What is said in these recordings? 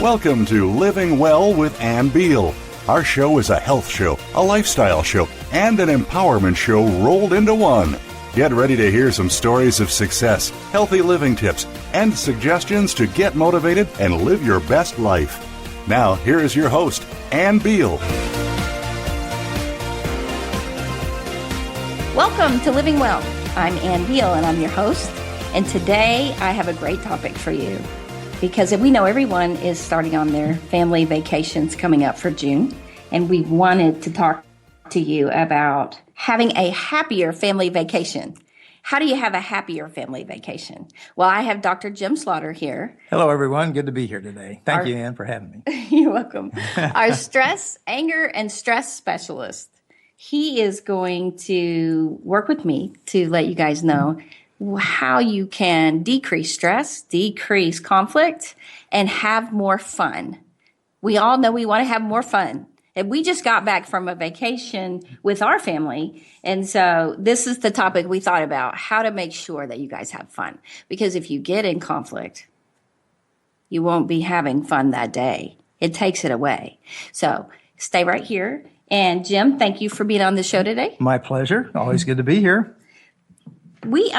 Welcome to Living Well with Ann Beal. Our show is a health show, a lifestyle show, and an empowerment show rolled into one. Get ready to hear some stories of success, healthy living tips, and suggestions to get motivated and live your best life. Now, here is your host, Ann Beal. Welcome to Living Well. I'm Ann Beal, and I'm your host. And today, I have a great topic for you. Because we know everyone is starting on their family vacations coming up for June. And we wanted to talk to you about having a happier family vacation. How do you have a happier family vacation? Well, I have Dr. Jim Slaughter here. Hello, everyone. Good to be here today. Thank you, Ann, for having me. You're welcome. Our stress, anger, and stress specialist. He is going to work with me to let you guys know how you can decrease stress, decrease conflict, and have more fun. We all know we want to have more fun. And we just got back from a vacation with our family. And so this is the topic we thought about, how to make sure that you guys have fun. Because if you get in conflict, you won't be having fun that day. It takes it away. So stay right here. And Jim, thank you for being on the show today. My pleasure. Always good to be here. We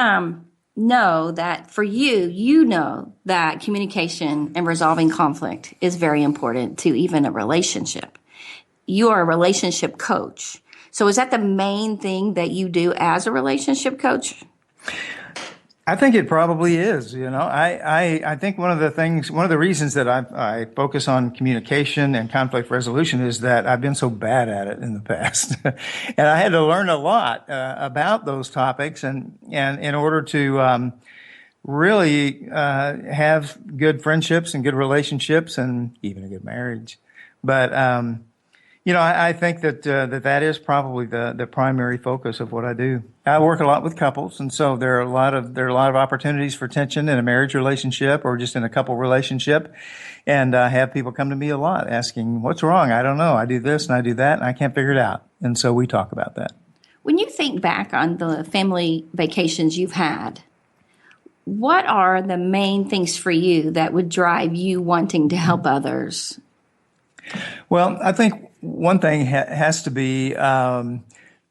know that for you know that communication and resolving conflict is very important to even a relationship. You are a relationship coach. So is that the main thing that you do as a relationship coach? I think it probably is. You know, I think one of the reasons that I focus on communication and conflict resolution is that I've been so bad at it in the past. And I had to learn a lot about those topics and in order to really have good friendships and good relationships and even a good marriage. But you know, I think that that is probably the primary focus of what I do. I work a lot with couples, and so there are a lot of opportunities for tension in a marriage relationship or just in a couple relationship. And I have people come to me a lot asking, "What's wrong? I don't know. I do this and I do that, and I can't figure it out." And so we talk about that. When you think back on the family vacations you've had, what are the main things for you that would drive you wanting to help others? Well, I think one thing has to be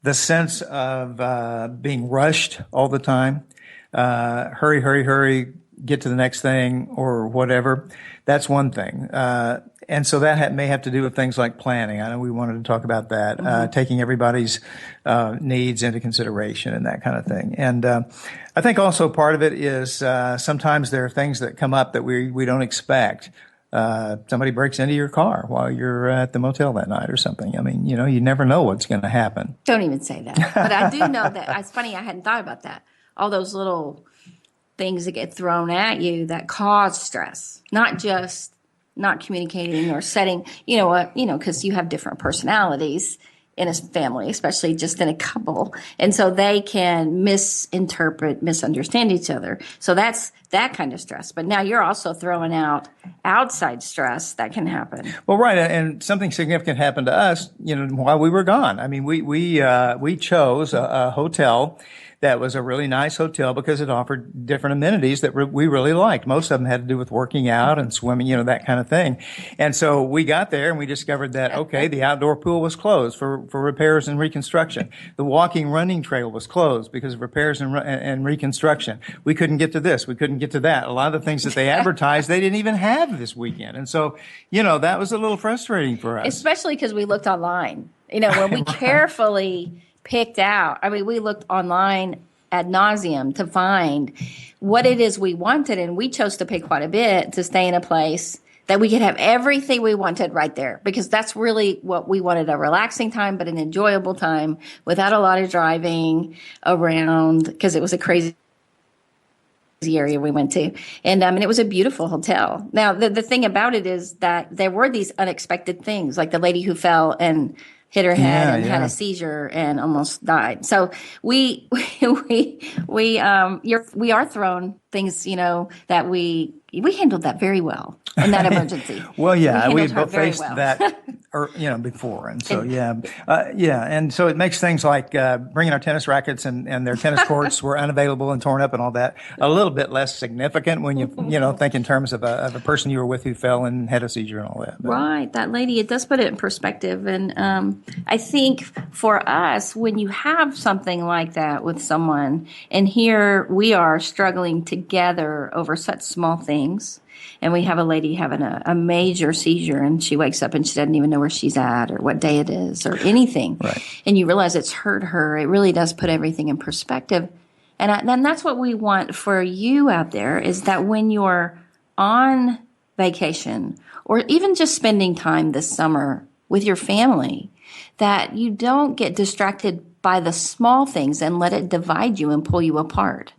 the sense of being rushed all the time. Hurry, hurry, hurry, get to the next thing or whatever. That's one thing. And so that may have to do with things like planning. I know we wanted to talk about that, taking everybody's needs into consideration and that kind of thing. And I think also part of it is sometimes there are things that come up that we don't expect. Somebody breaks into your car while you're at the motel that night or something. I mean, you know, you never know what's going to happen. Don't even say that. But I do know that. It's funny, I hadn't thought about that. All those little things that get thrown at you that cause stress, not just not communicating or setting, because you have different personalities in a family, especially just in a couple. And so they can misunderstand each other. So that's that kind of stress. But now you're also throwing out outside stress that can happen. Well, right. And something significant happened to us, while we were gone. I mean, we chose a hotel that was a really nice hotel because it offered different amenities that we really liked. Most of them had to do with working out and swimming, that kind of thing. And so we got there and we discovered that, okay, the outdoor pool was closed for repairs and reconstruction. The running trail was closed because of repairs and reconstruction. We couldn't get to this. We couldn't get to that. A lot of the things that they advertised, they didn't even have this weekend. And so, that was a little frustrating for us. Especially because we looked online. When we carefully picked out, we looked online ad nauseum to find what it is we wanted, and we chose to pay quite a bit to stay in a place that we could have everything we wanted right there, because that's really what we wanted, a relaxing time, but an enjoyable time without a lot of driving around, because it was a crazy area we went to. And it was a beautiful hotel. Now, the thing about it is that there were these unexpected things, like the lady who fell and hit her head and had a seizure and almost died. So we are thrown things, that we handled that very well in that emergency. Well, yeah, we both faced that or before. And so and so it makes things like bringing our tennis rackets and their tennis courts were unavailable and torn up and all that a little bit less significant when you think in terms of a person you were with who fell and had a seizure and all that. But. Right, that lady, it does put it in perspective. And I think for us, when you have something like that with someone, and here we are struggling together over such small things, and we have a lady having a major seizure, and she wakes up and she doesn't even know where she's at or what day it is or anything. Right. And you realize it's hurt her. It really does put everything in perspective. And that's what we want for you out there, is that when you're on vacation or even just spending time this summer with your family, that you don't get distracted by the small things and let it divide you and pull you apart.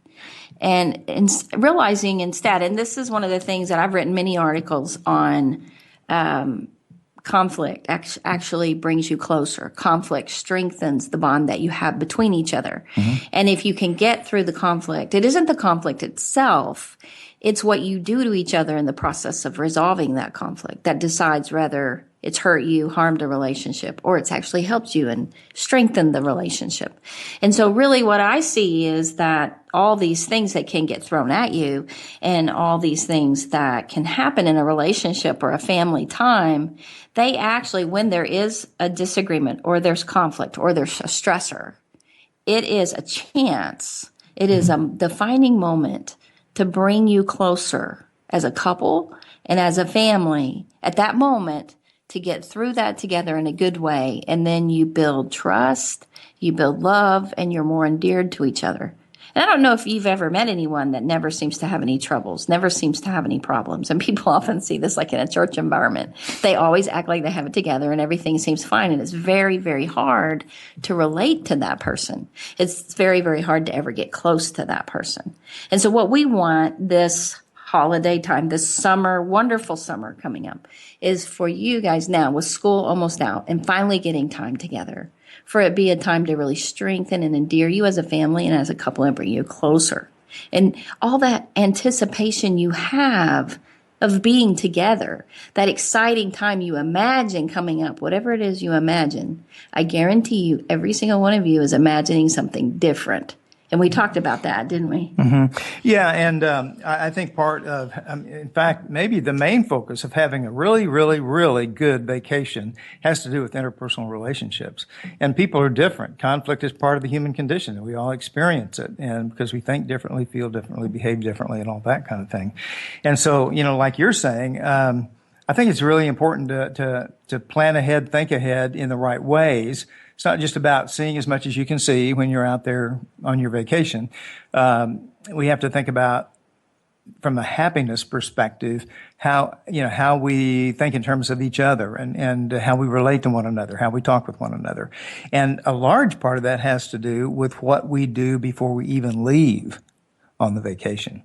And realizing instead, and this is one of the things that I've written many articles on, conflict actually brings you closer. Conflict strengthens the bond that you have between each other. Mm-hmm. And if you can get through the conflict, it isn't the conflict itself, it's what you do to each other in the process of resolving that conflict that decides whether it's hurt you, harmed a relationship, or it's actually helped you and strengthened the relationship. And so really what I see is that all these things that can get thrown at you and all these things that can happen in a relationship or a family time, they actually, when there is a disagreement or there's conflict or there's a stressor, it is a chance, it is a defining moment to bring you closer as a couple and as a family at that moment, to get through that together in a good way. And then you build trust, you build love, and you're more endeared to each other. And I don't know if you've ever met anyone that never seems to have any troubles, never seems to have any problems. And people often see this like in a church environment. They always act like they have it together and everything seems fine. And it's very, very hard to relate to that person. It's very, very hard to ever get close to that person. And so what we want this holiday time, this summer, wonderful summer coming up, is for you guys now, with school almost out and finally getting time together, for it be a time to really strengthen and endear you as a family and as a couple and bring you closer. And all that anticipation you have of being together, that exciting time you imagine coming up, whatever it is you imagine, I guarantee you every single one of you is imagining something different. And we talked about that, didn't we? Mm-hmm. Yeah, and I think part of, in fact, maybe the main focus of having a really, really, really good vacation has to do with interpersonal relationships. And people are different. Conflict is part of the human condition, and we all experience it. And because we think differently, feel differently, behave differently, and all that kind of thing. And so, like you're saying, I think it's really important to plan ahead, think ahead in the right ways. It's not just about seeing as much as you can see when you're out there on your vacation. We have to think about, from a happiness perspective, how we think in terms of each other and how we relate to one another, how we talk with one another. And a large part of that has to do with what we do before we even leave on the vacation.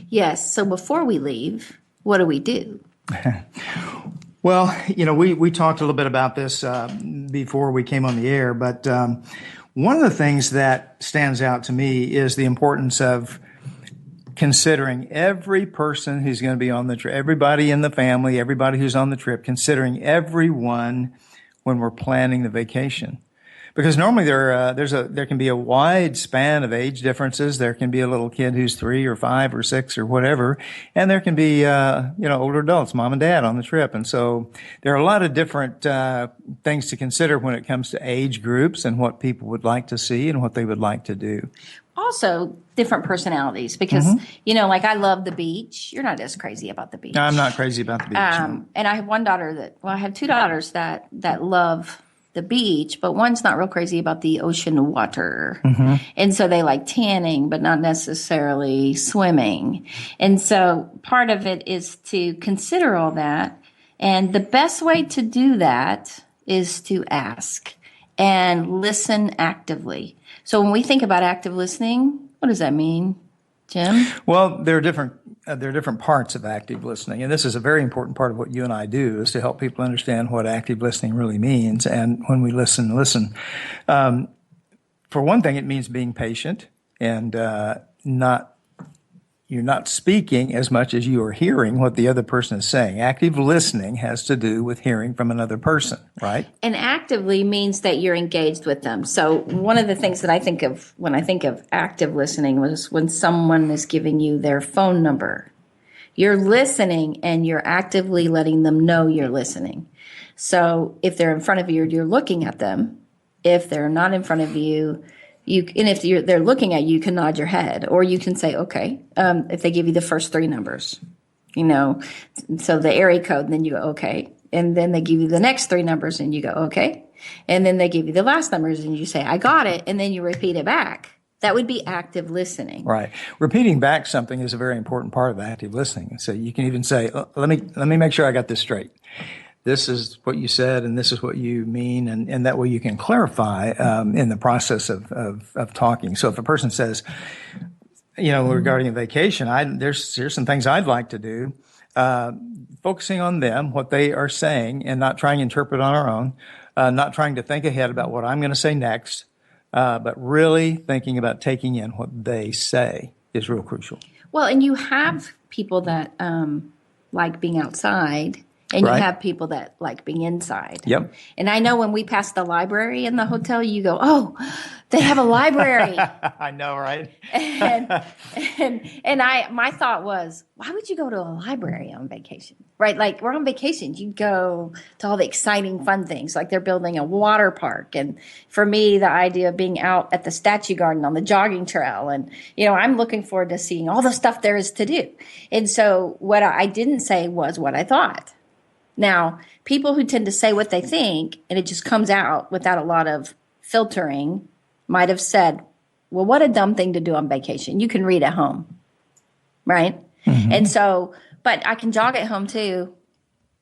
Yes. So before we leave, what do we do? Well, we talked a little bit about this before we came on the air, but one of the things that stands out to me is the importance of considering every person who's going to be on the trip, everybody in the family, everybody who's on the trip, considering everyone when we're planning the vacation. Because normally there can be a wide span of age differences. There can be a little kid who's 3 or 5 or 6 or whatever, and there can be older adults, mom and dad, on the trip. And so there are a lot of different things to consider when it comes to age groups and what people would like to see and what they would like to do. Also, different personalities, because like I love the beach. You're not as crazy about the beach. No, I'm not crazy about the beach. And I have I have 2 daughters that love the beach, but one's not real crazy about the ocean water. Mm-hmm. And so they like tanning, but not necessarily swimming. And so part of it is to consider all that. And the best way to do that is to ask and listen actively. So when we think about active listening, what does that mean, Jim? Well, there are different parts of active listening, and this is a very important part of what you and I do, is to help people understand what active listening really means. And when we listen. For one thing, it means being patient and not You're not speaking as much as you are hearing what the other person is saying. Active listening has to do with hearing from another person, right? And actively means that you're engaged with them. So one of the things that I think of when I think of active listening was when someone is giving you their phone number. You're listening and you're actively letting them know you're listening. So if they're in front of you, you're looking at them. If they're not in front of you, and if they're looking at you, you can nod your head, or you can say, okay, if they give you the first three numbers, so the area code, and then you go, okay. And then they give you the next three numbers and you go, okay. And then they give you the last numbers and you say, I got it. And then you repeat it back. That would be active listening. Right. Repeating back something is a very important part of active listening. So you can even say, let me make sure I got this straight. This is what you said, and this is what you mean, and that way you can clarify in the process of talking. So if a person says, regarding a vacation, here's some things I'd like to do, focusing on them, what they are saying, and not trying to interpret on our own, not trying to think ahead about what I'm going to say next, but really thinking about taking in what they say is real crucial. Well, and you have people that like being outside. And Right. you have people that like being inside. Yep. And I know when we pass the library in the hotel, you go, oh, they have a library. I know, right? and my thought was, why would you go to a library on vacation? Right? Like we're on vacation. You go to all the exciting fun things, like they're building a water park. And for me, the idea of being out at the statue garden on the jogging trail. And, I'm looking forward to seeing all the stuff there is to do. And so what I didn't say was what I thought. Now, people who tend to say what they think, and it just comes out without a lot of filtering, might have said, well, what a dumb thing to do on vacation. You can read at home, right? Mm-hmm. And so, but I can jog at home too.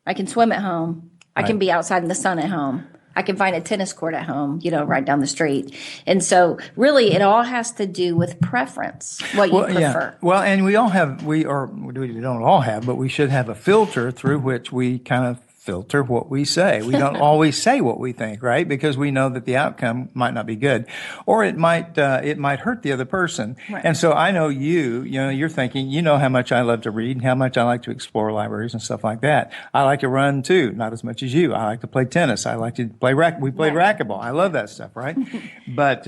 I can swim at home. I can be outside in the sun at home. I can find a tennis court at home, right down the street. And so really it all has to do with preference, what you prefer. Yeah. Well, and we don't all have, but we should have a filter through which we kind of filter what we say. We don't always say what we think, right? Because we know that the outcome might not be good, or it might hurt the other person. Right. And so I know you're thinking, how much I love to read and how much I like to explore libraries and stuff like that. I like to run too, not as much as you. I like to play tennis. I like to play we played racquetball. I love that stuff, right? But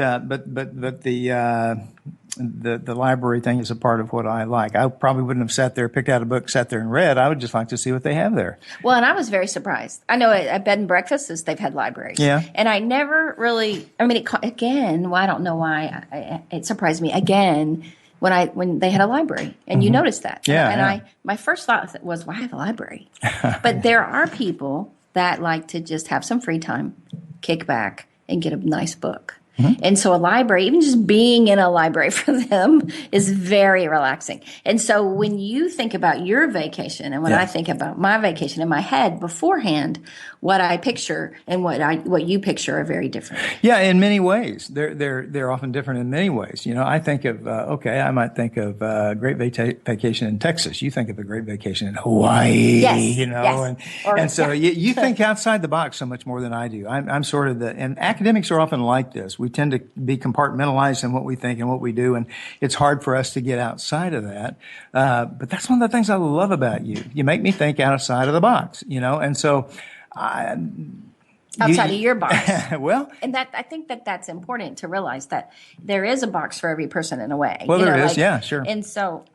the library thing is a part of what I like. I probably wouldn't have sat there, picked out a book, sat there and read. I would just like to see what they have there. Well, and I was very surprised. I know at bed and breakfasts they've had libraries. Yeah. And I never really, I don't know why it surprised me again when they had a library and you noticed that. Yeah. And my first thought was, why have a library? But there are people that like to just have some free time, kick back and get a nice book. Mm-hmm. And so a library, even just being in a library for them is very relaxing. And so when you think about your vacation and when I think about my vacation in my head beforehand, what I picture and what you picture are very different. Yeah, in many ways. They're often different in many ways. I think of, I might think of a great vacation in Texas. You think of a great vacation in Hawaii, yes, and so you think outside the box so much more than I do. I'm sort of and academics are often like this. We tend to be compartmentalized in what we think and what we do, and it's hard for us to get outside of that. But that's one of the things I love about you. You make me think outside of the box, and so outside of your box. Well, and I think that's important to realize that there is a box for every person in a way. Well, there is, yeah, sure. And so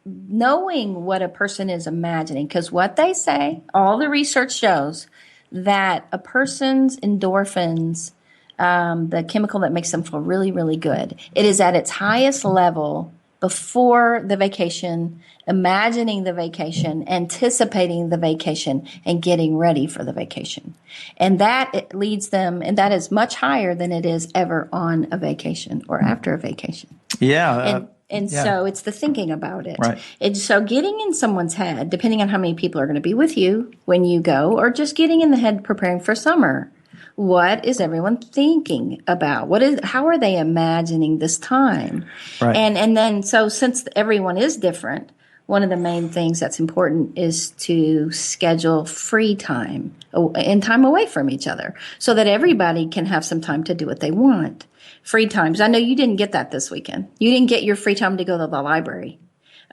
knowing what a person is imagining, because what they say, all the research shows that a person's endorphins, the chemical that makes them feel really, really good, it is at its highest level before the vacation, imagining the vacation, anticipating the vacation, and getting ready for the vacation. And that leads them, and that is much higher than it is ever on a vacation or after a vacation. Yeah. So it's the thinking about it. Right. And so getting in someone's head, depending on how many people are going to be with you when you go, or just getting in the head preparing for summer. What is everyone thinking about? How are they imagining this time? Right. And then, so since everyone is different, one of the main things that's important is to schedule free time and time away from each other so that everybody can have some time to do what they want. Free times. I know you didn't get that this weekend. You didn't get your free time to go to the library.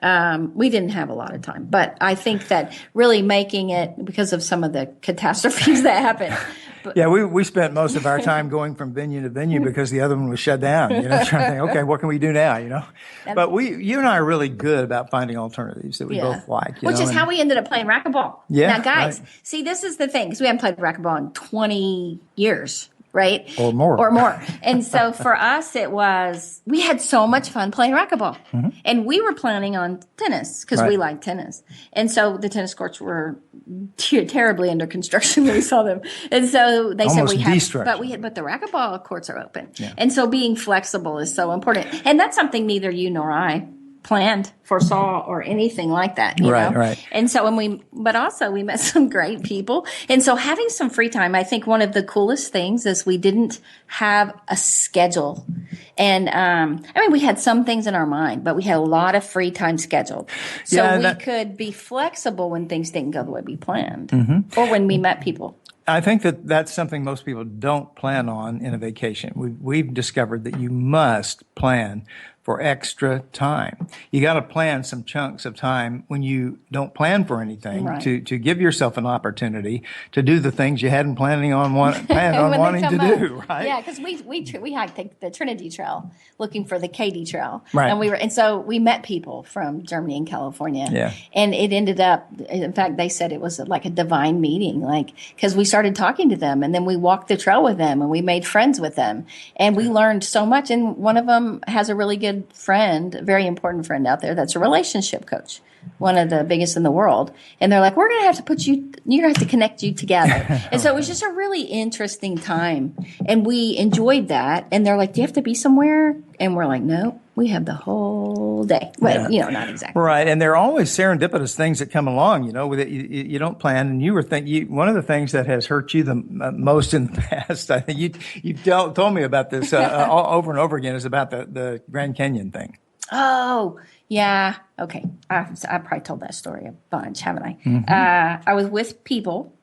We didn't have a lot of time, but I think that really making it, because of some of the catastrophes that happened. Yeah, we spent most of our time going from venue to venue because the other one was shut down, trying to think, okay, what can we do now, But you and I are really good about finding alternatives that we both like. Which is how we ended up playing racquetball. Yeah. Now, guys, right. see, this is the thing, because we haven't played racquetball in 20 years. Right? Or more. And so for us, we had so much fun playing racquetball. Mm-hmm. And we were planning on tennis because we like tennis. And so the tennis courts were terribly under construction when we saw them. And so they Almost said but the racquetball courts are open. Yeah. And so being flexible is so important. And that's something neither you nor I planned, foresaw, or anything like that. You know? Right. And so but also we met some great people. And so having some free time, I think one of the coolest things is we didn't have a schedule. And, we had some things in our mind, but we had a lot of free time scheduled. So we could be flexible when things didn't go the way we planned, or when we met people. I think that's something most people don't plan on in a vacation. We've discovered that you must plan for extra time. You got to plan some chunks of time when you don't plan for anything to give yourself an opportunity to do the things you hadn't planned on wanting to do, right? Yeah, because we hiked the Trinity Trail looking for the Katy Trail, right? And so we met people from Germany and California, and it ended up. In fact, they said it was like a divine meeting, because we started talking to them, and then we walked the trail with them, and we made friends with them, and we learned so much. And one of them has a really good friend, a very important friend out there that's a relationship coach, one of the biggest in the world. And they're like, we're going to have to you're going to have to connect you together. And so it was just a really interesting time. And we enjoyed that. And they're like, do you have to be somewhere? And we're like, no, we have the whole day. Well, not exactly. Right. And there are always serendipitous things that come along, that you don't plan. And you were one of the things that has hurt you the most in the past, I think you've told me about this over and over again, is about the Grand Canyon thing. Oh, yeah. Okay. I probably told that story a bunch, haven't I? Mm-hmm. I was with people,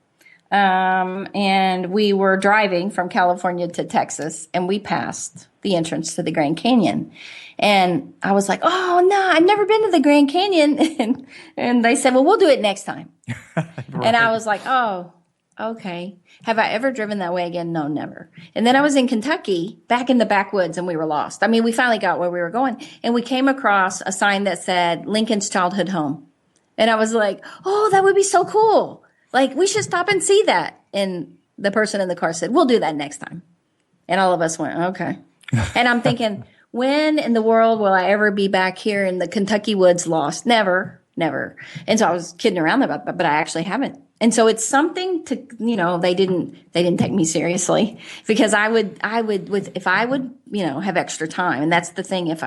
and we were driving from California to Texas, and we passed the entrance to the Grand Canyon. And I was like, oh, no, I've never been to the Grand Canyon. And they said, well, we'll do it next time. Right. And I was like, oh, okay. Have I ever driven that way again? No, never. And then I was in Kentucky, back in the backwoods, and we were lost. We finally got where we were going, and we came across a sign that said Lincoln's Childhood Home. And I was like, oh, that would be so cool. We should stop and see that. And the person in the car said, we'll do that next time. And all of us went, okay. And I'm thinking, when in the world will I ever be back here in the Kentucky woods lost? Never. And so I was kidding around about that, but I actually haven't. And so it's something to, they didn't take me seriously, because if I would, have extra time. And that's the thing, if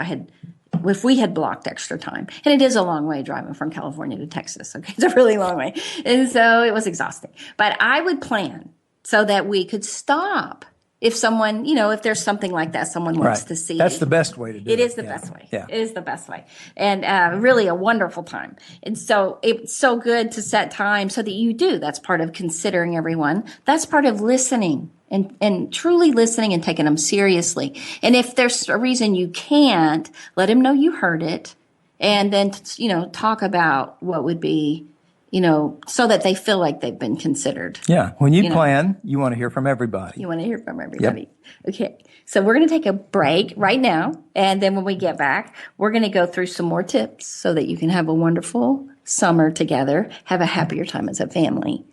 we had blocked extra time, and it is a long way driving from California to Texas. Okay. It's a really long way. And so it was exhausting, but I would plan so that we could stop. If someone, if there's something like that, someone wants to see. That's the best way to do it. It is the best way. Yeah. It is the best way. And really a wonderful time. And so it's so good to set time so that you do. That's part of considering everyone. That's part of listening and truly listening and taking them seriously. And if there's a reason you can't, let them know you heard it. And then, talk about what would be, so that they feel like they've been considered. Yeah. When you plan, you want to hear from everybody. You want to hear from everybody. Yep. Okay. So we're going to take a break right now. And then when we get back, we're going to go through some more tips so that you can have a wonderful summer together, have a happier time as a family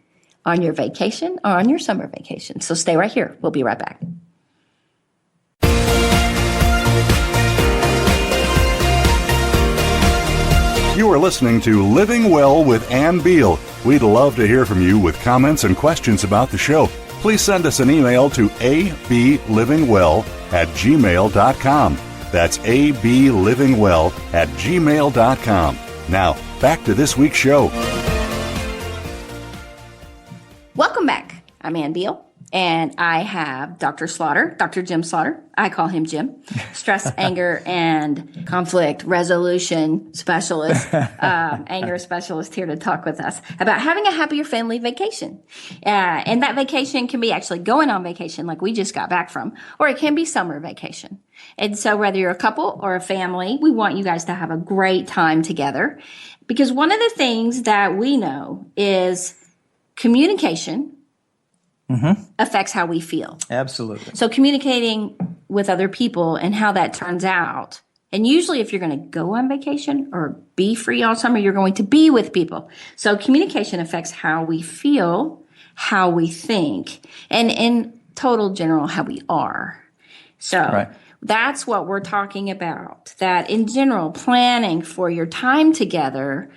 on your vacation or on your summer vacation. So stay right here. We'll be right back. You are listening to Living Well with Ann Beal. We'd love to hear from you with comments and questions about the show. Please send us an email to ablivingwell@gmail.com. That's ablivingwell@gmail.com. Now, back to this week's show. Welcome back. I'm Ann Beal. And I have Dr. Slaughter, Dr. Jim Slaughter. I call him Jim. Stress, anger, and conflict resolution specialist, anger specialist here to talk with us about having a happier family vacation. And that vacation can be actually going on vacation like we just got back from, or it can be summer vacation. And so whether you're a couple or a family, we want you guys to have a great time together. Because one of the things that we know is communication affects how we feel. Absolutely. So communicating with other people and how that turns out. And usually if you're going to go on vacation or be free all summer, you're going to be with people. So communication affects how we feel, how we think, and in total general, how we are. So that's what we're talking about. That in general, planning for your time together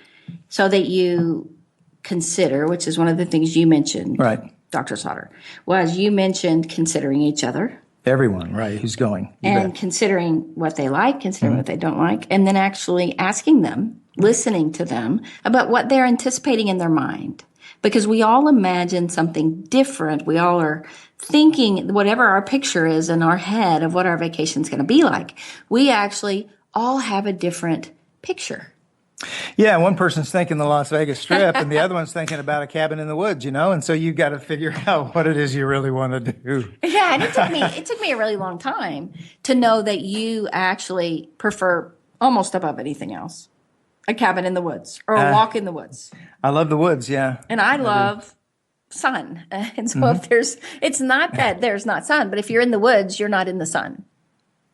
so that you consider, which is one of the things you mentioned. Right. Dr. Sauter, was you mentioned considering each other. Everyone, right, who's going. And considering what they like, considering what they don't like, and then actually asking them, listening to them about what they're anticipating in their mind. Because we all imagine something different. We all are thinking whatever our picture is in our head of what our vacation is going to be like. We actually all have a different picture. Yeah, one person's thinking the Las Vegas Strip, and the other one's thinking about a cabin in the woods, and so you've got to figure out what it is you really want to do. Yeah, and it took me a really long time to know that you actually prefer almost above anything else a cabin in the woods or a walk in the woods. I love the woods, yeah. And I love sun. And so it's not that there's not sun, but if you're in the woods, you're not in the sun.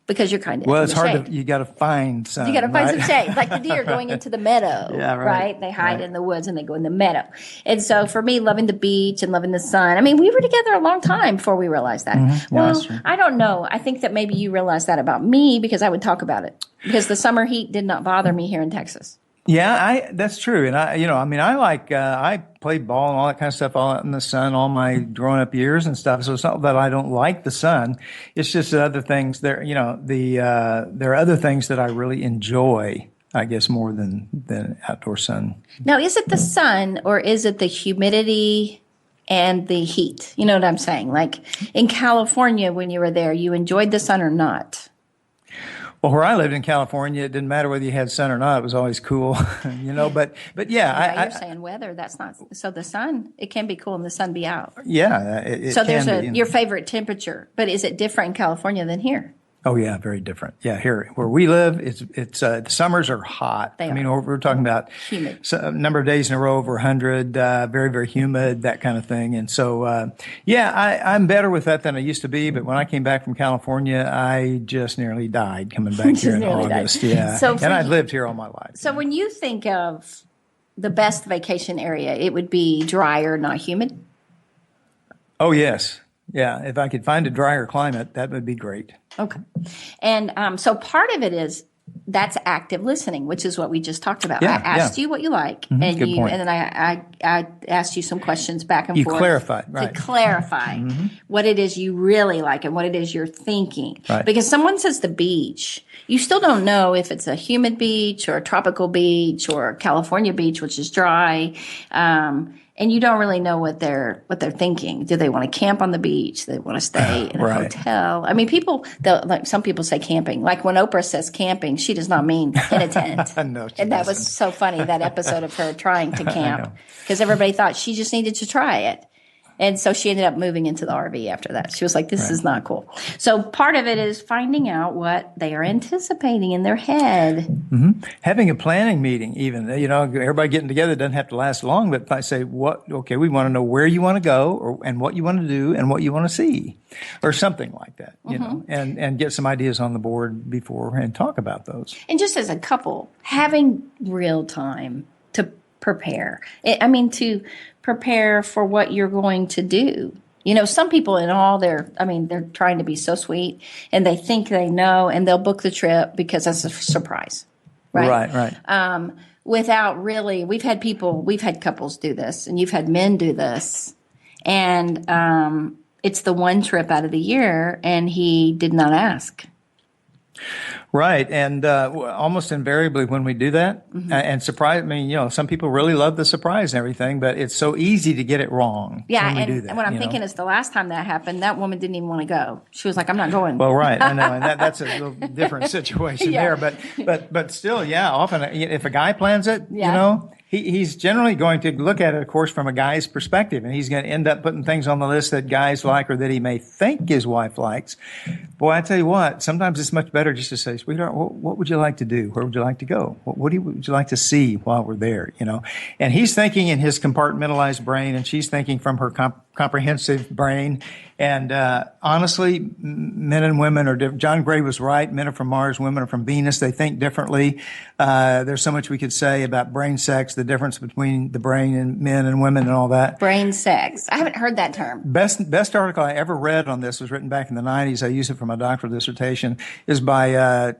Because you're kind of well, it's hard shade. you got to find sun. You got to find right? some shade, like the deer going into the meadow, Yeah, right. They hide in the woods and they go in the meadow. And so for me, loving the beach and loving the sun, I mean, we were together a long time before we realized that. Mm-hmm. Well, Yeah, that's true. I don't know. I think that maybe you realized that about me because I would talk about it because the summer heat did not bother me here in Texas. Yeah, that's true. And I played ball and all that kind of stuff all out in the sun all my growing up years and stuff. So it's not that I don't like the sun. It's just that other things there, there are other things that I really enjoy, I guess, more than outdoor sun. Now, is it the sun or is it the humidity and the heat? You know what I'm saying? Like in California, when you were there, you enjoyed the sun or not? Well, where I lived in California, it didn't matter whether you had sun or not. It was always cool, But yeah, you're saying weather. That's not so. The sun, it can be cool and the sun be out. Yeah, it so can there's be. your favorite temperature, but is it different in California than here? Oh yeah, very different. Yeah, here where we live, it's the summers are hot. They I mean, are. we're talking about Humid. a number of days in a row over 100, very very humid, that kind of thing. And so I'm better with that than I used to be. But when I came back from California, I just nearly died coming back here in August. Died. Yeah, So and I've lived here all my life. So when you think of the best vacation area, it would be drier, not humid. Oh yes, yeah. If I could find a drier climate, that would be great. Okay. And so part of it is that's active listening, which is what we just talked about. Yeah, I asked you what you like, and good point. and then I asked you some questions back and You forth. clarified, right. To clarify what it is you really like and what it is you're thinking. Right. Because someone says the beach, you still don't know if it's a humid beach or a tropical beach or a California beach, which is dry. And you don't really know what they're thinking. Do they want to camp on the beach? Do they want to stay in a Right. hotel? I mean, like some people say camping. Like when Oprah says camping, she does not mean in a tent. No, she And that was doesn't. so funny, that episode of her trying to camp, because everybody thought she just needed to try it. And so she ended up moving into the RV after that. She was like, this is not cool. So part of it is finding out what they are anticipating in their head. Having a planning meeting, even, everybody getting together doesn't have to last long, but if I say, we want to know where you want to go and what you want to do and what you want to see or something like that, and get some ideas on the board before and talk about those. And just as a couple, having real time to prepare. To prepare for what you're going to do. Some people they're trying to be so sweet and they think they know and they'll book the trip because that's a surprise. Right. Right. Without really, we've had couples do this and you've had men do this. And it's the one trip out of the year and he did not ask. Right. And almost invariably when we do that, and surprise, I mean, some people really love the surprise and everything, but it's so easy to get it wrong Yeah, when we and do that. what I'm thinking is the last time that happened, that woman didn't even want to go. She was like, "I'm not going." Well, right. I know. And that's a little different situation Yeah. there. But still, yeah, often if a guy plans it, Yeah. he's generally going to look at it, of course, from a guy's perspective, and he's going to end up putting things on the list that guys like or that he may think his wife likes. Boy, I tell you what, sometimes it's much better just to say, sweetheart, what would you like to do? Where would you like to go? What would you like to see while we're there? And he's thinking in his compartmentalized brain, and she's thinking from her comprehensive brain. And honestly, men and women are different. John Gray was right. Men are from Mars, women are from Venus. They think differently. There's so much we could say about brain sex, the difference between the brain and men and women and all that. Brain sex. I haven't heard that term. Best article I ever read on this was written back in the 90s. I used it for my doctoral dissertation. Is by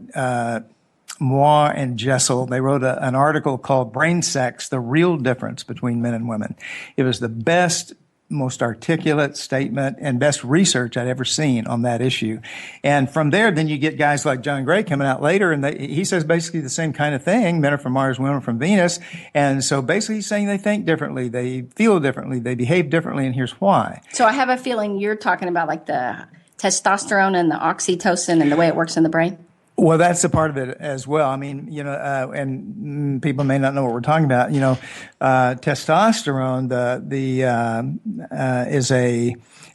Moore and Jessel. They wrote an article called Brain Sex, The Real Difference Between Men and Women. It was the best, most articulate statement and best research I'd ever seen on that issue. And from there, then you get guys like John Gray coming out later, and he says basically the same kind of thing. Men are from Mars, women are from Venus. And so basically he's saying they think differently, they feel differently, they behave differently, and here's why. So I have a feeling you're talking about like the testosterone and the oxytocin and the way it works in the brain. Well, that's a part of it as well. I mean, and people may not know what we're talking about. Testosterone,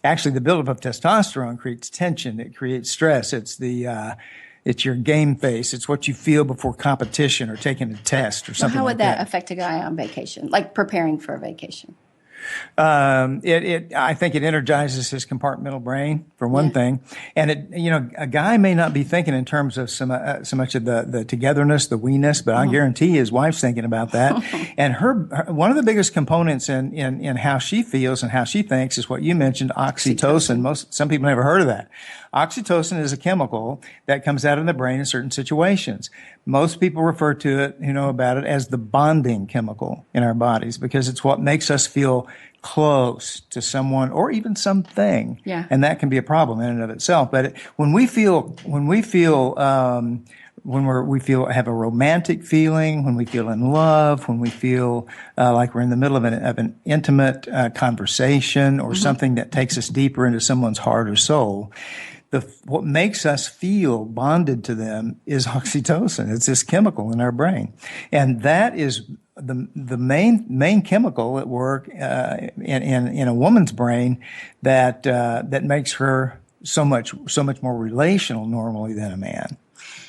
actually the buildup of testosterone creates tension. It creates stress. It's your game face. It's what you feel before competition or taking a test or something. How would like that affect a guy on vacation, like preparing for a vacation? I think it energizes his compartmental brain for one thing. And a guy may not be thinking in terms of so much of the togetherness, the we-ness, but I guarantee his wife's thinking about that. And her one of the biggest components in how she feels and how she thinks is what you mentioned, oxytocin. Some people never heard of that. Oxytocin is a chemical that comes out of the brain in certain situations. Most people refer to it, about it as the bonding chemical in our bodies because it's what makes us feel close to someone or even something. Yeah. And that can be a problem in and of itself. But when we have a romantic feeling, when we feel in love, when we feel like we're in the middle of an intimate conversation or something that takes us deeper into someone's heart or soul, what makes us feel bonded to them is oxytocin. It's this chemical in our brain, and that is the main chemical at work in a woman's brain that makes her so much more relational normally than a man.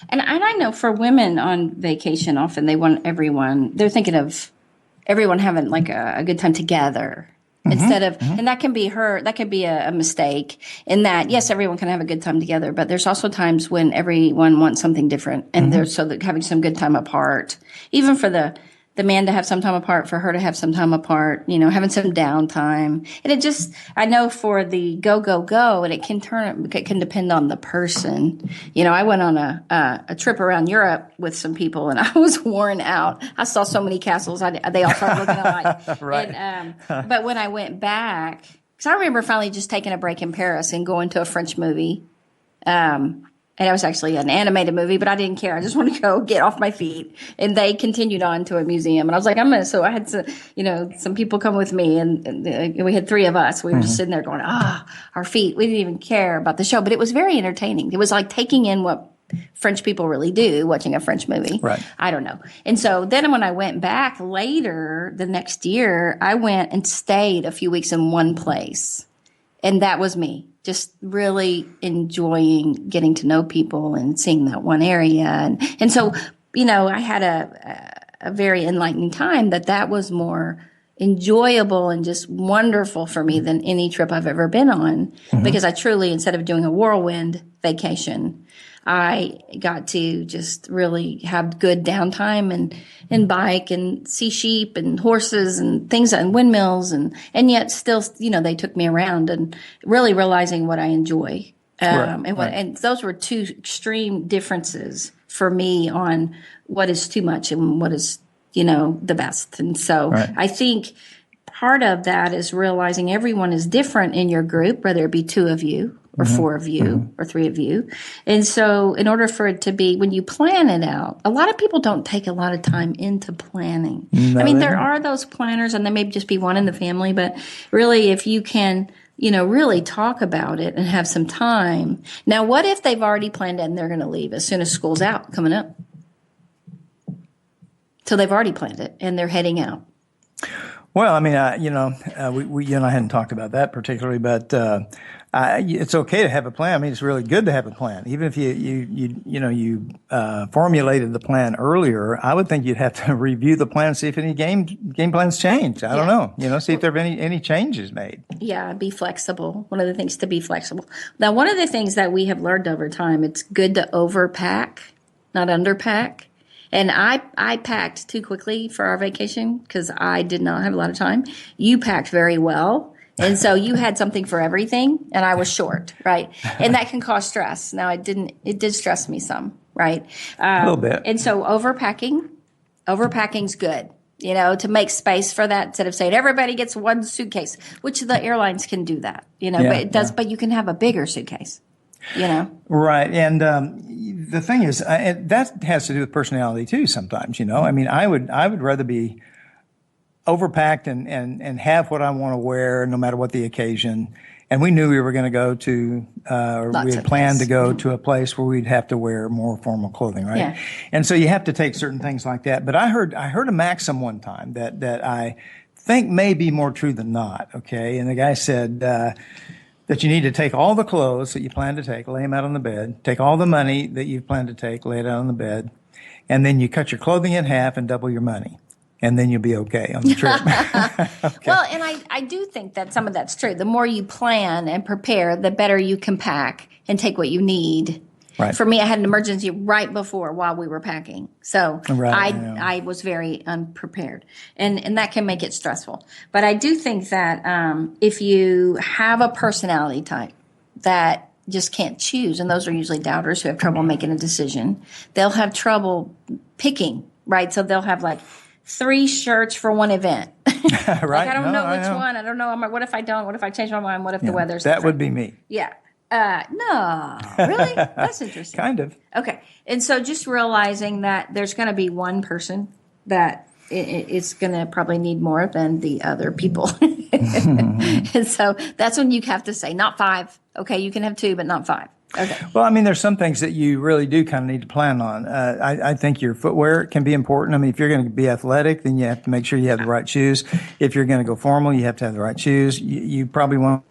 And I know for women on vacation, often they want they're thinking of everyone having like a good time together. Instead of, and that can be a mistake in that, yes, everyone can have a good time together, but there's also times when everyone wants something different and they're having some good time apart, even for the man to have some time apart, for her to have some time apart, having some downtime. And I know for the go, and it can depend on the person. I went on a trip around Europe with some people and I was worn out. I saw so many castles. They all started looking alike. Right. And, but when I went back, because I remember finally just taking a break in Paris and going to a French movie. And it was actually an animated movie, but I didn't care. I just wanted to go get off my feet. And they continued on to a museum. And I was like, so I had some people come with me. And we had three of us. We were just sitting there going, our feet. We didn't even care about the show. But it was very entertaining. It was like taking in what French people really do, watching a French movie. Right. I don't know. And so then when I went back later the next year, I went and stayed a few weeks in one place. And that was me. Just really enjoying getting to know people and seeing that one area. And so, I had a very enlightening time that was more enjoyable and just wonderful for me than any trip I've ever been on. Because I truly, instead of doing a whirlwind vacation, I got to just really have good downtime and bike and see sheep and horses and things and windmills and yet still, they took me around and really realizing what I enjoy. And those were two extreme differences for me on what is too much and what is, the best. And so I think part of that is realizing everyone is different in your group, whether it be two of you or four of you or three of you. And so in order for it to be, when you plan it out, a lot of people don't take a lot of time into planning. No, I mean, they there don't. are those planners and there may just be one in the family, but really if you can, really talk about it and have some time. Now, what if they've already planned it and they're going to leave as soon as school's out coming up? So they've already planned it and they're heading out. Well, I mean, we you and I hadn't talked about that particularly, but it's okay to have a plan. I mean, it's really good to have a plan, even if you formulated the plan earlier. I would think you'd have to review the plan, see if any game plans change. I don't know, see if there have any changes made. Yeah, be flexible. One of the things to be flexible. Now, one of the things that we have learned over time, it's good to overpack, not underpack. And I packed too quickly for our vacation because I did not have a lot of time. You packed very well. And so you had something for everything and I was short, right? And that can cause stress. Now it did stress me some, right? A little bit. And so overpacking's good, to make space for that instead of saying everybody gets one suitcase, which the airlines can do that, but it does, but you can have a bigger suitcase. Right. And the thing is, that has to do with personality too sometimes, I mean, I would rather be overpacked and have what I want to wear no matter what the occasion. And we knew we were going to go to, we had planned to go to a place where we'd have to wear more formal clothing, right? Yeah. And so you have to take certain things like that. But I heard a maxim one time that I think may be more true than not, okay? And the guy said, that you need to take all the clothes that you plan to take, lay them out on the bed, take all the money that you plan to take, lay it out on the bed, and then you cut your clothing in half and double your money. And then you'll be okay on the trip. Okay. Well, and I do think that some of that's true. The more you plan and prepare, the better you can pack and take what you need. Right. For me, I had an emergency right before while we were packing. So Right, I was very unprepared. And that can make it stressful. But I do think that if you have a personality type that just can't choose, and those are usually doubters who have trouble making a decision, they'll have trouble picking, right? So they'll have like 3 shirts for one event. Right. Like, I don't know I which one. I don't know. What if I don't? What if I change my mind? What if the weather's That different? would be me. Yeah. No, really? That's interesting. Kind of. Okay. And so just realizing that there's going to be one person that it's going to probably need more than the other people. And so that's when you have to say, not 5. Okay, you can have 2, but not 5. Okay. Well, I mean, there's some things that you really do kind of need to plan on. I think your footwear can be important. I mean, if you're going to be athletic, then you have to make sure you have the right shoes. If you're going to go formal, you have to have the right shoes. You probably want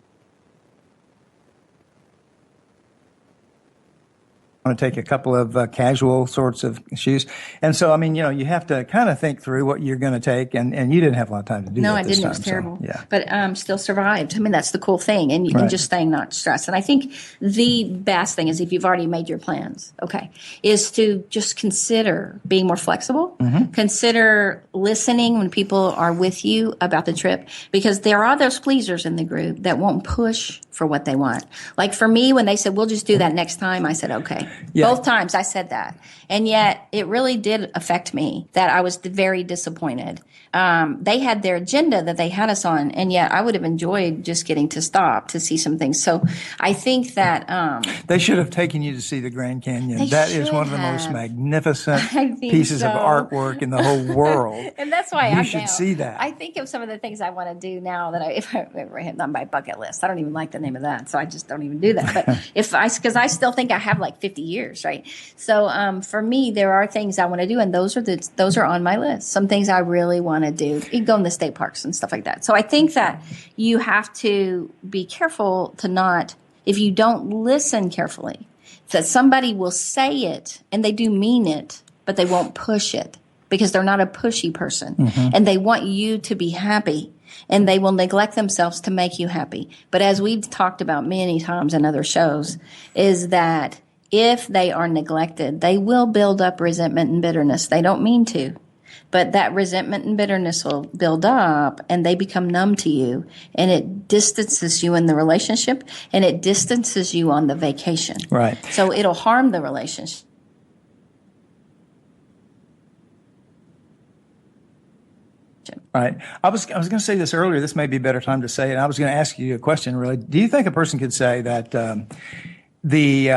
to take a couple of casual sorts of shoes. And so, I mean, you have to kind of think through what you're going to take. And you didn't have a lot of time to do that. No, I this didn't. time, It was terrible. So, yeah. But still survived. I mean, that's the cool thing. And just staying not stressed. And I think the best thing is if you've already made your plans, okay, is to just consider being more flexible. Mm-hmm. Consider listening when people are with you about the trip, because there are those pleasers in the group that won't push for what they want. Like for me, when they said, we'll just do that next time, I said, okay. Yeah. Both times I said that. And yet it really did affect me that I was very disappointed. They had their agenda that they had us on, and yet I would have enjoyed just getting to stop to see some things. So I think that they should have taken you to see the Grand Canyon. That is one of the most have. magnificent pieces of so. artwork in the whole world. And that's why you should see that. I think of some of the things I want to do now that if I ever hit on my bucket list. I don't even like the name of that, so I just don't even do that. But because I still think I have like 50 years, right? So for me, there are things I want to do, and those are on my list. Some things I really want to do. You can go in the state parks and stuff like that. So I think that you have to be careful to not, if you don't listen carefully, that somebody will say it and they do mean it, but they won't push it because they're not a pushy person. Mm-hmm. And they want you to be happy, and they will neglect themselves to make you happy. But as we've talked about many times in other shows, is that if they are neglected, they will build up resentment and bitterness. They don't mean to, but that resentment and bitterness will build up, and they become numb to you, and it distances you in the relationship, and it distances you on the vacation. Right. So it'll harm the relationship. Right. I was going to say this earlier. This may be a better time to say it. I was going to ask you a question. Really, do you think a person could say that the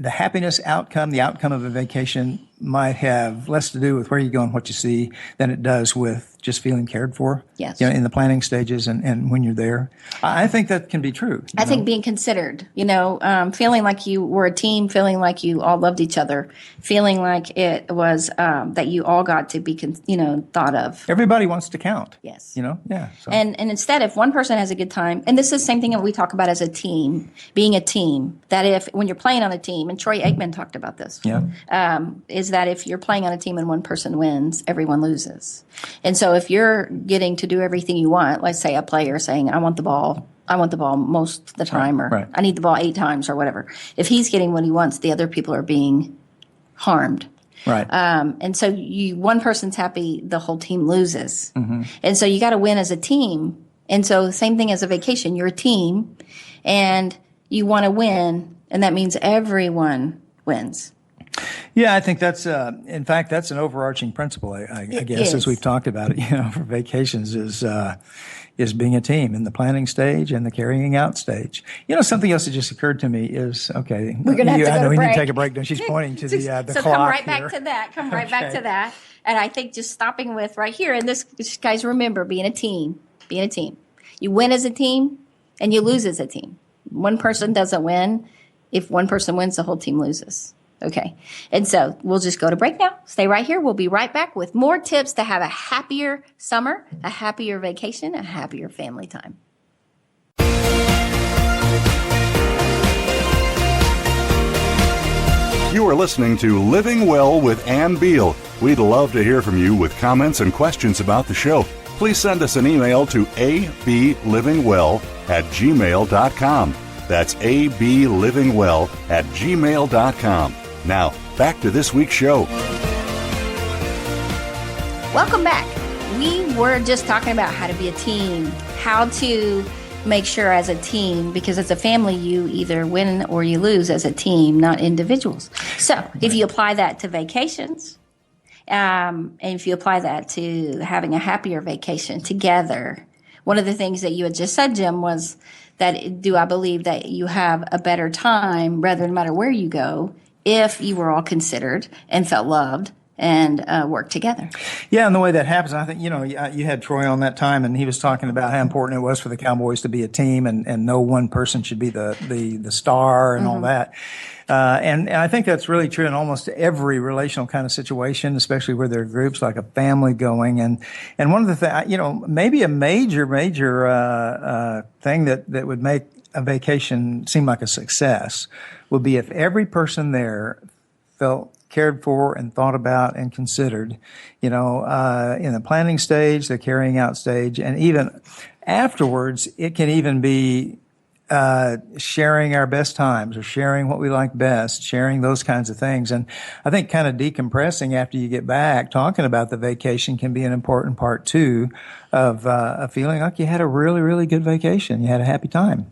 happiness outcome, the outcome of a vacation, might have less to do with where you go and what you see than it does with just feeling cared for? Yes. In the planning stages and when you're there. I think that can be true. I think being considered, feeling like you were a team, feeling like you all loved each other, feeling like it was that you all got to be, thought of. Everybody wants to count. Yes. Yeah. So. And instead, if one person has a good time, and this is the same thing that we talk about as a team, being a team, that when you're playing on a team, and Troy Aikman talked about this, is that if you're playing on a team and one person wins, everyone loses. And so if you're getting to do everything you want, let's say a player saying, I want the ball most of the time, or I need the ball 8 times or whatever. If he's getting what he wants, the other people are being harmed. Right. And so one person's happy, the whole team loses. Mm-hmm. And so you got to win as a team. And so same thing as a vacation, you're a team and you want to win. And that means everyone wins. Yeah, I think that's, in fact, that's an overarching principle, I guess, as we've talked about it, for vacations is being a team in the planning stage and the carrying out stage. Something else that just occurred to me is, okay, we're going to have to go I know to we break. need to take a break. She's pointing to the so clock come right here. back to that. Come right back to that. And I think just stopping with right here, and this, guys, remember, being a team. You win as a team and you lose as a team. One person doesn't win. If one person wins, the whole team loses. Okay. And so we'll just go to break now. Stay right here. We'll be right back with more tips to have a happier summer, a happier vacation, a happier family time. You are listening to Living Well with Ann Beal. We'd love to hear from you with comments and questions about the show. Please send us an email to ablivingwell@gmail.com. That's ablivingwell@gmail.com. Now, back to this week's show. Welcome back. We were just talking about how to be a team, how to make sure as a team, because as a family, you either win or you lose as a team, not individuals. So if you apply that to vacations, and if you apply that to having a happier vacation together, one of the things that you had just said, Jim, was that do I believe that you have a better time, rather no matter where you go, if you were all considered and felt loved and worked together. Yeah, and the way that happens, I think, you had Troy on that time, and he was talking about how important it was for the Cowboys to be a team, and no one person should be the star and all that. And I think that's really true in almost every relational kind of situation, especially where there are groups like a family going. And one of the things, maybe a major thing that would make a vacation seem like a success would be if every person there felt cared for and thought about and considered, in the planning stage, the carrying out stage, and even afterwards. It can even be sharing our best times or sharing what we like best, sharing those kinds of things. And I think kind of decompressing after you get back, talking about the vacation can be an important part too of feeling like you had a really, really good vacation. You had a happy time.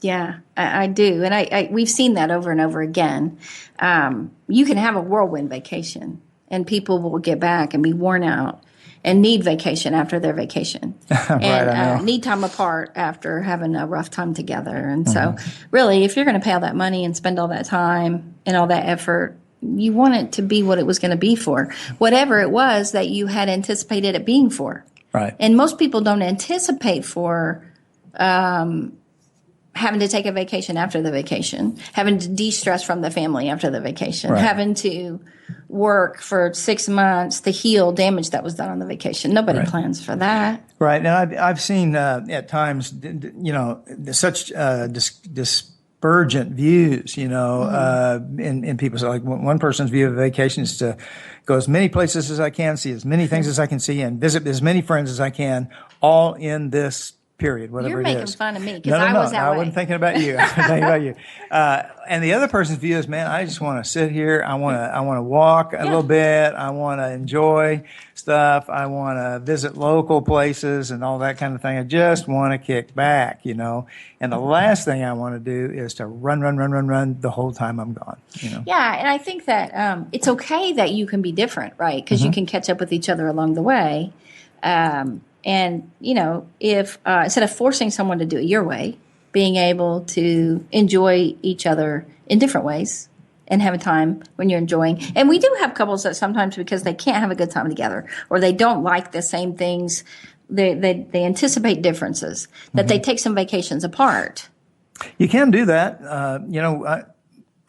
Yeah, I do. And we've seen that over and over again. You can have a whirlwind vacation and people will get back and be worn out and need vacation after their vacation. And need time apart after having a rough time together. And so really, if you're going to pay all that money and spend all that time and all that effort, you want it to be what it was going to be for, whatever it was that you had anticipated it being for. Right. And most people don't anticipate for having to take a vacation after the vacation, having to de-stress from the family after the vacation, having to work for 6 months to heal damage that was done on the vacation. Nobody plans for that. Right. And I've seen at times, such disparagent views, in people's, like one person's view of vacation is to go as many places as I can, see as many things as I can see, and visit as many friends as I can, all in this period, whatever it is. You're making fun of me because I was that way. I wasn't thinking about you. I was thinking about you. And the other person's view is, man, I just want to sit here. I want to walk a little bit. I want to enjoy stuff. I want to visit local places and all that kind of thing. I just want to kick back, And the last thing I want to do is to run the whole time I'm gone. Yeah, and I think that it's okay that you can be different, right? Because you can catch up with each other along the way. And, if instead of forcing someone to do it your way, being able to enjoy each other in different ways and have a time when you're enjoying. And we do have couples that sometimes, because they can't have a good time together or they don't like the same things, they anticipate differences, that they take some vacations apart. You can do that.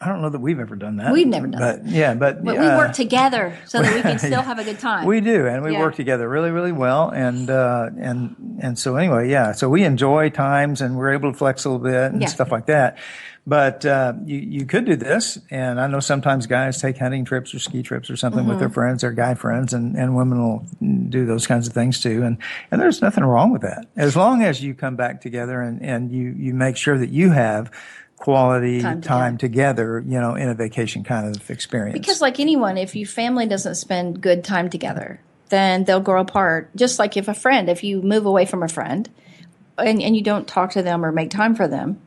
I don't know that we've ever done that. We've never done that. Yeah, but we work together so that we can still have a good time. We do, and we work together really, really well. And so anyway, yeah. So we enjoy times, and we're able to flex a little bit and stuff like that. But you could do this, and I know sometimes guys take hunting trips or ski trips or something with their friends, their guy friends, and women will do those kinds of things too. And there's nothing wrong with that, as long as you come back together and you make sure that you have quality time together, in a vacation kind of experience. Because like anyone, if your family doesn't spend good time together, then they'll grow apart. Just like if you move away from a friend and you don't talk to them or make time for them,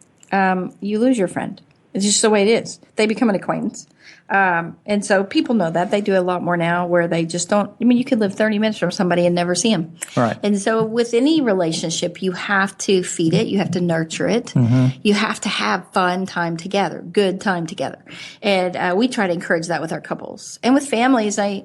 you lose your friend. It's just the way it is. They become an acquaintance. And so people know that. They do a lot more now where they just don't. You could live 30 minutes from somebody and never see them. Right. And so with any relationship, you have to feed it. You have to nurture it. You have to have fun time together, good time together. And we try to encourage that with our couples. And with families, I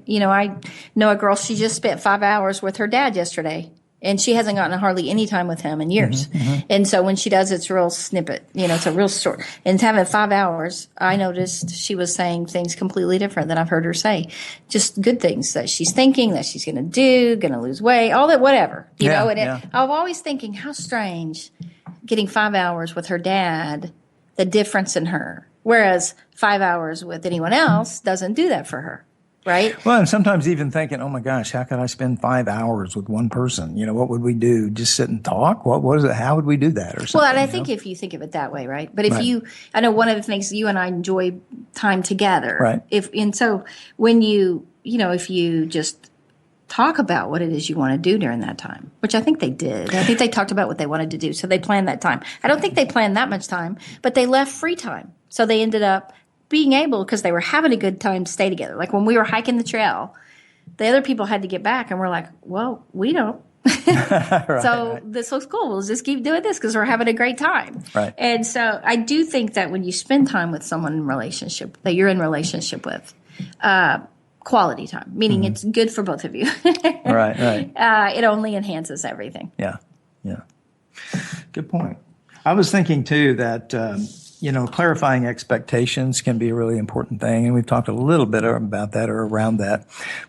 know a girl, she just spent 5 hours with her dad yesterday. And she hasn't gotten hardly any time with him in years. And so when she does, it's a real snippet. It's a real short. And having 5 hours, I noticed she was saying things completely different than I've heard her say. Just good things that she's thinking, that she's going to do, going to lose weight, all that, whatever. I'm always thinking, how strange getting 5 hours with her dad, the difference in her. Whereas 5 hours with anyone else doesn't do that for her. Right. Well, and sometimes even thinking, oh my gosh, how could I spend 5 hours with one person? What would we do? Just sit and talk? What is it? How would we do that? Or something? Well, and I think if you think of it that way, right? But if I know one of the things, you and I enjoy time together. Right. So when if you just talk about what it is you want to do during that time, which I think they did. I think they talked about what they wanted to do. So they planned that time. I don't think they planned that much time, but they left free time. So they ended up being able, because they were having a good time, to stay together. Like when we were hiking the trail, the other people had to get back, and we're like, well, we don't. This looks cool. We'll just keep doing this because we're having a great time. Right. And so I do think that when you spend time with someone in relationship, that you're in relationship with, quality time, meaning it's good for both of you. Right. It only enhances everything. Yeah. Good point. I was thinking too that clarifying expectations can be a really important thing, and we've talked a little bit about that or around that.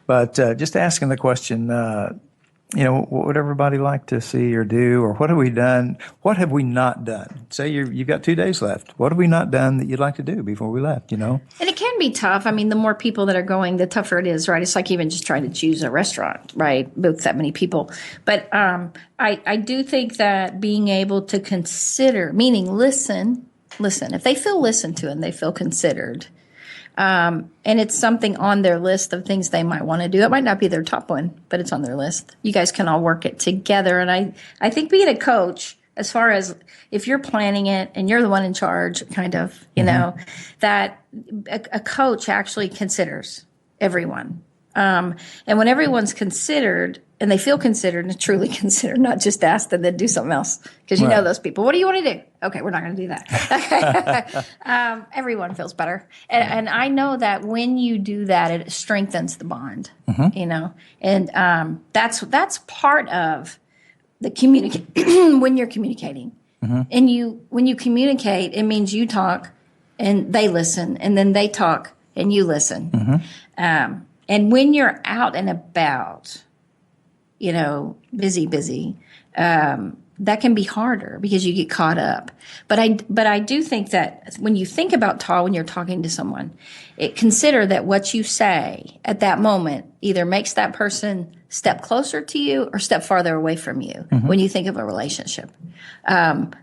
But just asking the question, what would everybody like to see or do, or what have we done? What have we not done? Say you've got 2 days left. What have we not done that you'd like to do before we left? And it can be tough. The more people that are going, the tougher it is, right? It's like even just trying to choose a restaurant, right, with that many people. But I do think that being able to consider, meaning listen. If they feel listened to and they feel considered, and it's something on their list of things they might want to do. It might not be their top one, but it's on their list. You guys can all work it together. And I think being a coach, as far as if you're planning it and you're the one in charge, kind of, that a coach actually considers everyone. And when everyone's considered and they feel considered and truly considered, not just asked and then do something else. Because you know those people. What do you want to do? Okay, we're not going to do that. Everyone feels better. And I know that when you do that, it strengthens the bond, And that's part of the when you're communicating. And when you communicate, it means you talk and they listen, and then they talk and you listen. And when you're out and about, busy, that can be harder because you get caught up. But I do think that when you think about when you're talking to someone, consider that what you say at that moment either makes that person step closer to you or step farther away from you when you think of a relationship.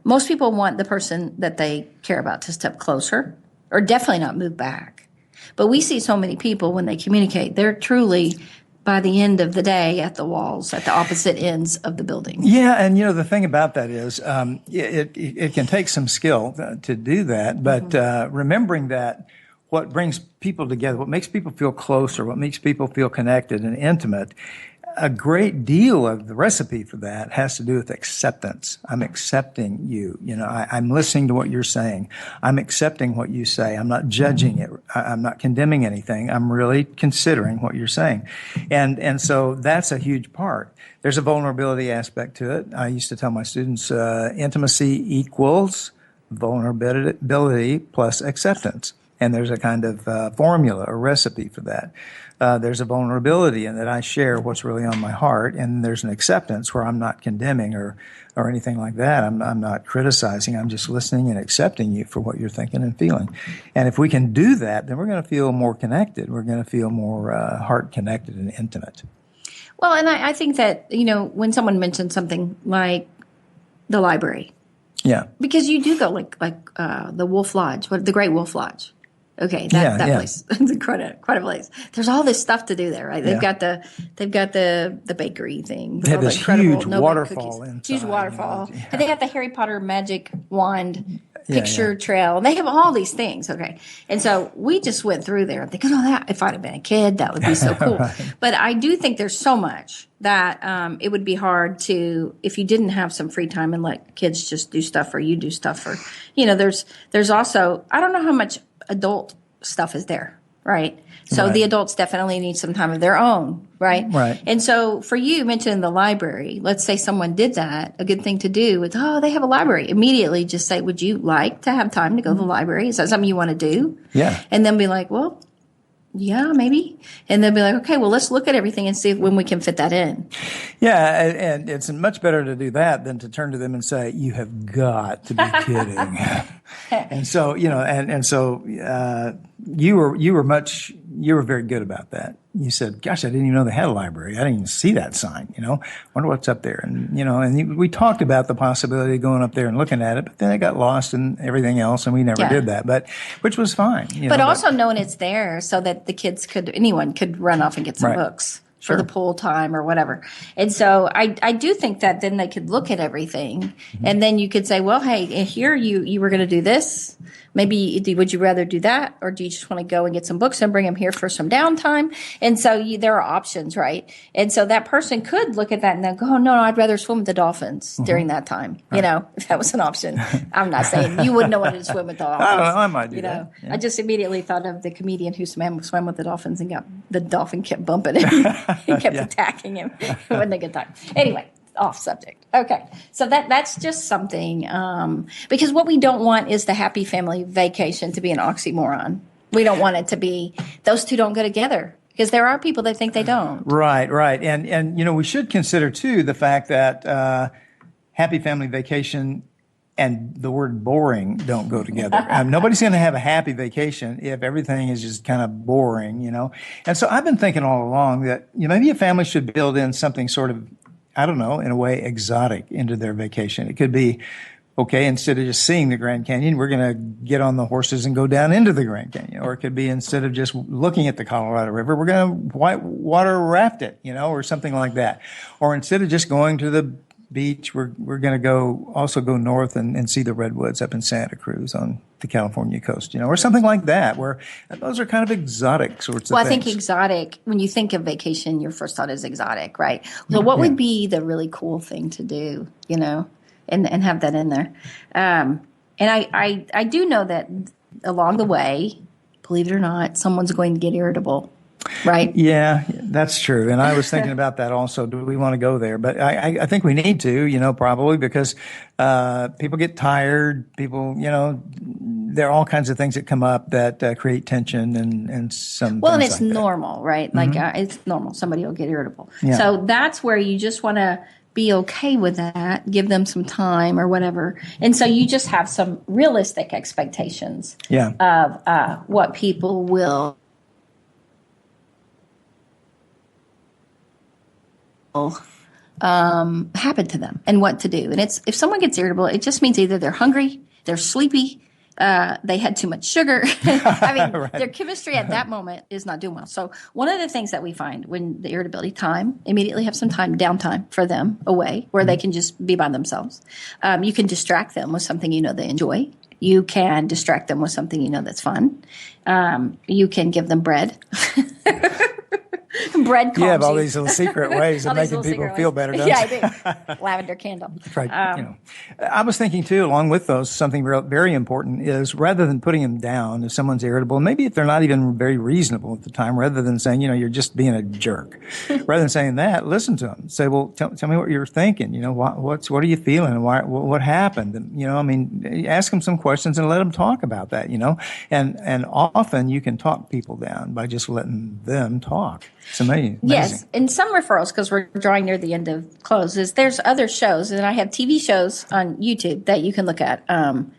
Most people want the person that they care about to step closer or definitely not move back. But we see so many people when they communicate, they're truly, by the end of the day, at the walls, at the opposite ends of the building. Yeah, and the thing about that is it can take some skill to do that, but remembering that what brings people together, what makes people feel closer, what makes people feel connected and intimate, a great deal of the recipe for that has to do with acceptance. I'm accepting you. I'm listening to what you're saying. I'm accepting what you say. I'm not judging it. I'm not condemning anything. I'm really considering what you're saying. And so that's a huge part. There's a vulnerability aspect to it. I used to tell my students, intimacy equals vulnerability plus acceptance. And there's a kind of formula, a recipe for that. There's a vulnerability in that I share what's really on my heart, and there's an acceptance where I'm not condemning or anything like that. I'm not criticizing. I'm just listening and accepting you for what you're thinking and feeling. And if we can do that, then we're going to feel more connected. We're going to feel more heart connected and intimate. Well, and I think that, when someone mentions something like the library, yeah, because you do go like the Wolf Lodge, the Great Wolf Lodge. Okay, that place, it's quite a place. There's all this stuff to do there, right? They've got the bakery thing. They have this huge waterfall inside. Huge waterfall, and they have the Harry Potter magic wand picture trail. They have all these things. Okay, and so we just went through there and thinking, that if I'd have been a kid, that would be so cool. Right. But I do think there's so much that it would be hard to, if you didn't have some free time and let kids just do stuff or you do stuff, or there's also, I don't know how much adult stuff is there, right? So the adults definitely need some time of their own, right? Right. And so for you mentioning the library, let's say someone did that, a good thing to do is, they have a library. Immediately just say, would you like to have time to go to the library? Is that something you want to do? Yeah. And then be like, well, yeah, maybe. And they'll be like, okay, well, let's look at everything and see when we can fit that in. Yeah, and it's much better to do that than to turn to them and say, you have got to be kidding. And so, you were very good about that. You said, gosh, I didn't even know they had a library. I didn't even see that sign, wonder what's up there. And, we talked about the possibility of going up there and looking at it, but then it got lost in everything else and we never did that, which was fine. But also knowing it's there so that the kids anyone could run off and get some books. For the pool time or whatever. And so I do think that then they could look at everything and then you could say, well, hey, here you were going to do this. Maybe would you rather do that, or do you just want to go and get some books and bring them here for some downtime? And so there are options, right? And so that person could look at that and then go, oh, no, I'd rather swim with the dolphins during that time. Right. If that was an option. I'm not saying you wouldn't know what to swim with the dolphins. I don't know. I might do that. Yeah. I just immediately thought of the comedian who swam with the dolphins and the dolphin kept bumping him. He kept attacking him. It wasn't a good time. Anyway. Off subject. Okay. So that's just something, because what we don't want is the happy family vacation to be an oxymoron. We don't want it to be, those two don't go together, because there are people that think they don't. Right. And we should consider too the fact that happy family vacation and the word boring don't go together. Nobody's going to have a happy vacation if everything is just kind of boring, And so I've been thinking all along that maybe a family should build in something sort of, I don't know, in a way, exotic into their vacation. It could be, okay, instead of just seeing the Grand Canyon, we're going to get on the horses and go down into the Grand Canyon. Or it could be, instead of just looking at the Colorado River, we're going to white water raft it, or something like that. Or instead of just going to the beach, we're going to also go north and see the redwoods up in Santa Cruz on the California coast, or something like that, where those are kind of exotic sorts of things. Well, I think exotic, when you think of vacation, your first thought is exotic, right? So what would be the really cool thing to do, and have that in there? And I do know that along the way, believe it or not, someone's going to get irritable. Right. Yeah, that's true. And I was thinking about that also. Do we want to go there? But I think we need to, probably because people get tired. People, there are all kinds of things that come up that create tension and some. Well, and it's like normal, right? Like it's normal. Somebody will get irritable. Yeah. So that's where you just want to be okay with that, give them some time or whatever. And so you just have some realistic expectations of what people will happen to them and what to do. And if someone gets irritable, it just means either they're hungry, they're sleepy, they had too much sugar. I mean, right. Their chemistry at that moment is not doing well. So one of the things that we find when the irritability immediately have some downtime for them away where they can just be by themselves. You can distract them with something they enjoy. You can distract them with something that's fun. You can give them bread. breadcrumbs. You have all these little secret ways of All these making little people secret feel ways. better, don't Yeah, you? I do. Lavender candle. Right. I was thinking too, along with those, something very important is rather than putting them down if someone's irritable, maybe if they're not even very reasonable at the time, rather than saying, you're just being a jerk, rather than saying that, listen to them. Say, well, tell me what you're thinking. What are you feeling? What happened? And, ask them some questions and let them talk about that, and often you can talk people down by just letting them talk. It's amazing. Yes, and some referrals, because we're drawing near the end of close, is there's other shows, and I have TV shows on YouTube that you can look at.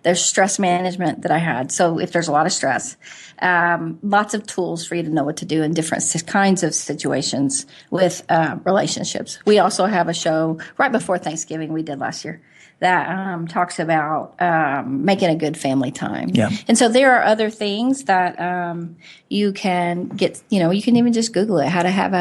There's stress management that I had. So if there's a lot of stress, lots of tools for you to know what to do in different kinds of situations with relationships. We also have a show right before Thanksgiving we did last year that talks about making a good family time. Yeah. And so there are other things that you can get, you can even just Google it, how to have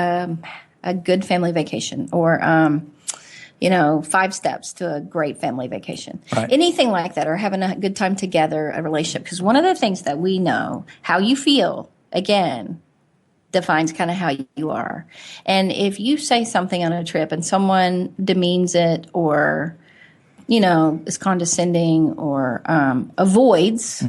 a good family vacation, or 5 steps to a great family vacation. Right. Anything like that, or having a good time together, a relationship. Because one of the things that we know, how you feel, again, defines kind of how you are. And if you say something on a trip and someone demeans it, or is condescending, or avoids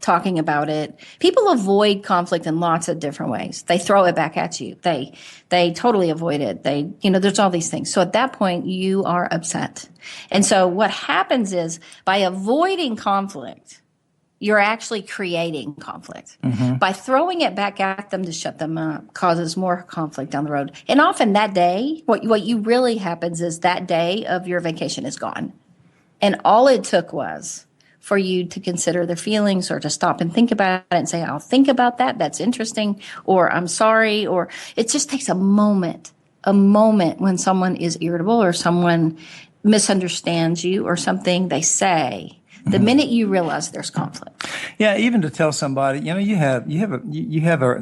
talking about it. People avoid conflict in lots of different ways. They throw it back at you. They totally avoid it. There's all these things. So at that point, you are upset. And so what happens is, by avoiding conflict, you're actually creating conflict. By throwing it back at them to shut them up causes more conflict down the road. And often that day, what you really happens is that day of your vacation is gone. And all it took was for you to consider their feelings, or to stop and think about it and say, I'll think about that. That's interesting. Or I'm sorry. Or it just takes a moment when someone is irritable, or someone misunderstands you, or something they say. The minute you realize there's conflict. Yeah, even to tell somebody, there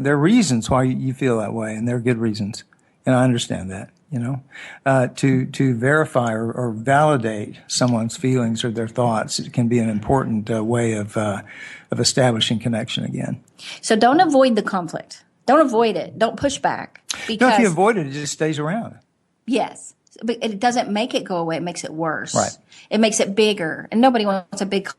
are reasons why you feel that way, and they're good reasons. And I understand that. To verify or validate someone's feelings or their thoughts, it can be an important way of establishing connection again. So don't avoid the conflict. Don't avoid it. Don't push back. Because if you avoid it, it just stays around. Yes, but it doesn't make it go away. It makes it worse. Right. It makes it bigger, and nobody wants a big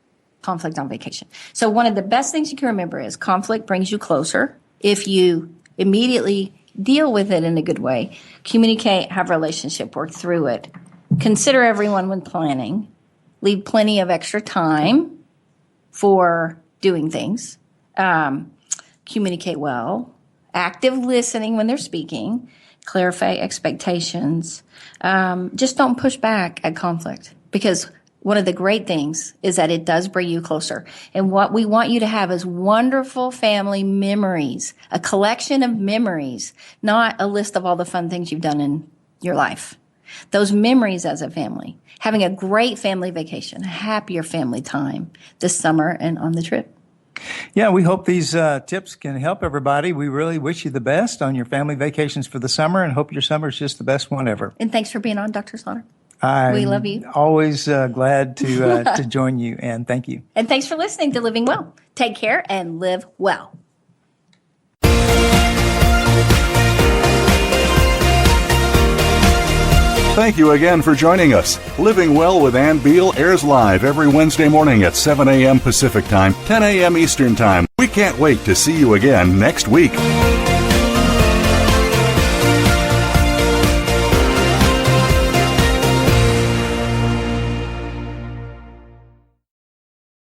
conflict on vacation. So one of the best things you can remember is conflict brings you closer if you immediately deal with it in a good way, communicate, have a relationship, work through it, consider everyone when planning, leave plenty of extra time for doing things, communicate well, active listening when they're speaking, clarify expectations. Just don't push back at conflict, because one of the great things is that it does bring you closer. And what we want you to have is wonderful family memories, a collection of memories, not a list of all the fun things you've done in your life. Those memories as a family, having a great family vacation, a happier family time this summer and on the trip. Yeah, we hope these tips can help everybody. We really wish you the best on your family vacations for the summer, and hope your summer is just the best one ever. And thanks for being on, Dr. Slaughter. We love you. Always glad to join you, and thank you. And thanks for listening to Living Well. Take care and live well. Thank you again for joining us. Living Well with Ann Beal airs live every Wednesday morning at 7 a.m. Pacific Time, 10 a.m. Eastern Time. We can't wait to see you again next week.